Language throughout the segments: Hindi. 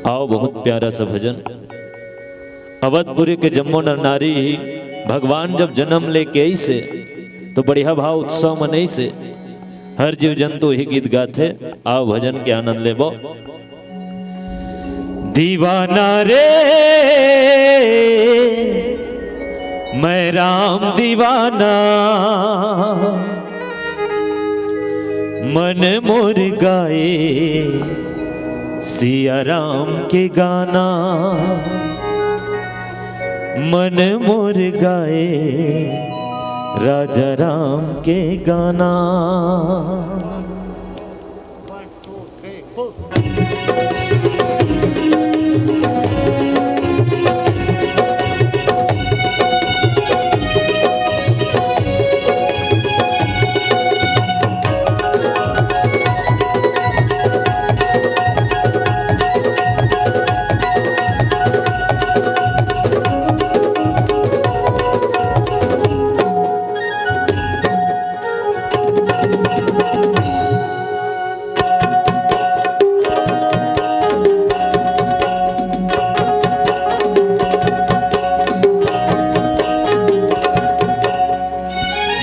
आओ बहुत प्यारा सा भजन। अवधपुरी के जम्मो नर नारी ही भगवान जब जन्म लेके आई से तो बढ़िया भाव उत्सव मनई से हर जीव जंतु ही गीत गाते। आओ भजन के आनंद ले बो। दीवाना रे मैं राम दीवाना, मन मोर गाए सिया राम के गाना, मन मोर गाए राजा राम के गाना।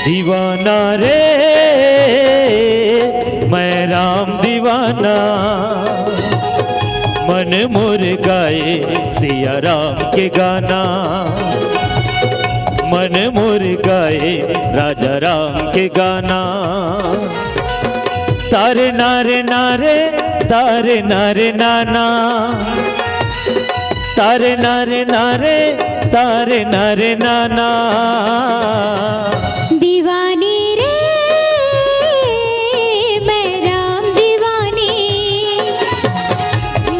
दीवाना रे मैं राम दीवाना, मन मोर गाए सिया राम के गाना, मन मोर गाए राजा राम के गाना। तारे नारे नारे तारे नारे नाना, तारे नारे नारे तारे नारे नाना। दीवानी रे मैं राम दीवानी,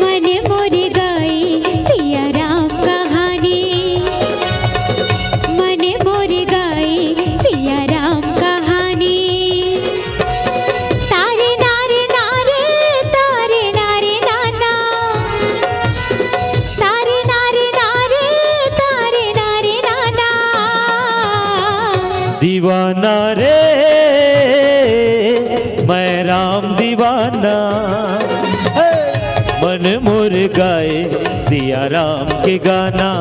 मन मोर गाए सिया राम कहानी, मन मोर गाए सिया राम कहानी। तारे नारे नारे तारे नारे नाना, तारे नारे नारे तारे नारे नाना। दीवाना रे मैं राम दीवाना, मन मोर गाए सिया राम के गाना,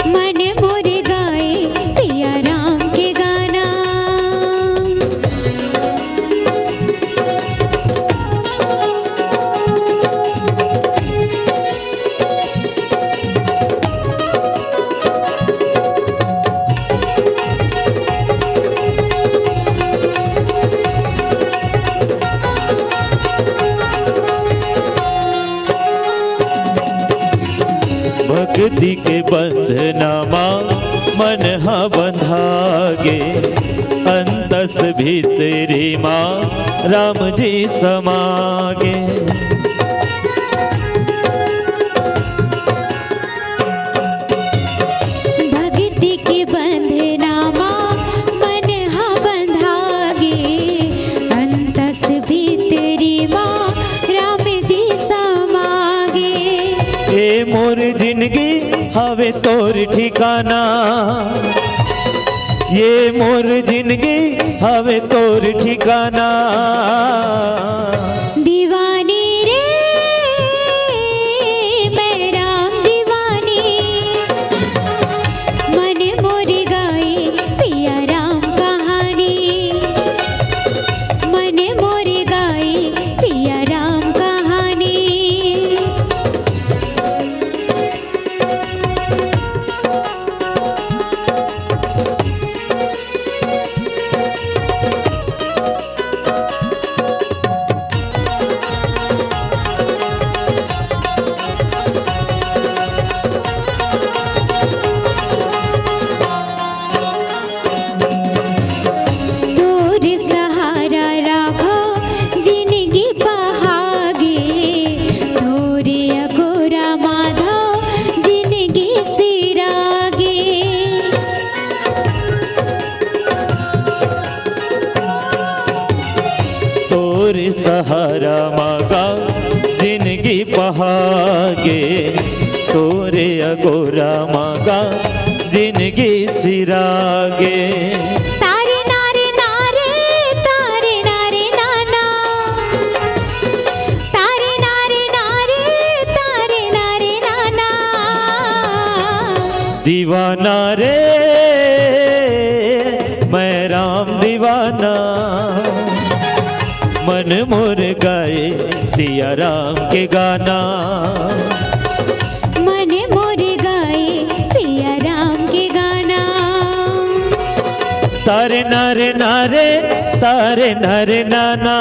मन मोर गाए सिया राम के गाना। भक्ति के बंधनमा मन हा बंधागे, अंतस भीतरी माँ राम जी समागे। भक्ति के बंधनमा मन हा बंधागे, अंतस भीतरी माँ राम जी समागे। ए मोर जिंदगी हवे तोर ठिकाना, ये मोर जिंदगी हवे तोर ठिकाना। दीवानी रे मैं राम दीवानी, मन मोर गाए सिया राम कहानी, मन मोर गाए सिया राम कहानी। तोर सहारा राखो जिंदगी बहागे, तोरे अघोरा माधव जिंदगी सिरागे। तोर सहारा मागा जिंदगी बहागे, तोरे अगोरा मागा जिंदगी सिरागे। तारे नारे नारे तारे नारे नाना, तारे नारे नारे दीवाना रे मैं राम दीवाना, मन मोर गाए सिया राम के गाना। मन मोर गाए सिया राम के गाना। तारे नारे नारे तारे नारे नाना,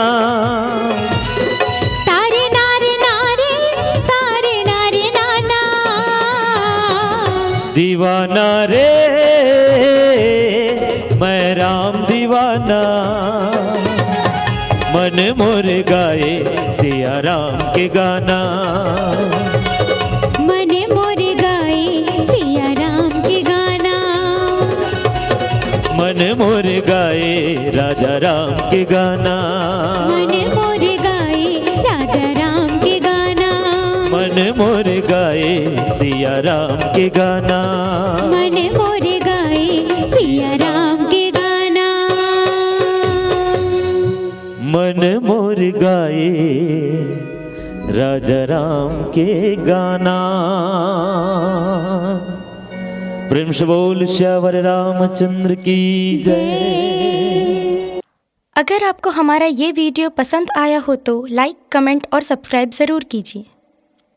तारे नारे नारे तारे नारे नाना। दीवाना रे मैं राम दीवाना, मन मोर गाए सिया राम के गाना। मन मोर गाए सिया राम के गाना। मन मोर गाए राजा राम के गाना। मन मोर गाए राजा राम के गाना। मन मोर गाए सिया राम के गाना। मन मोर गाए सिया राम के गाना। मन मोर गाए राजा राम के गाना। प्रेम से बोल श्यावर रामचंद्र की जय। अगर आपको हमारा ये वीडियो पसंद आया हो तो लाइक, कमेंट और सब्सक्राइब ज़रूर कीजिए।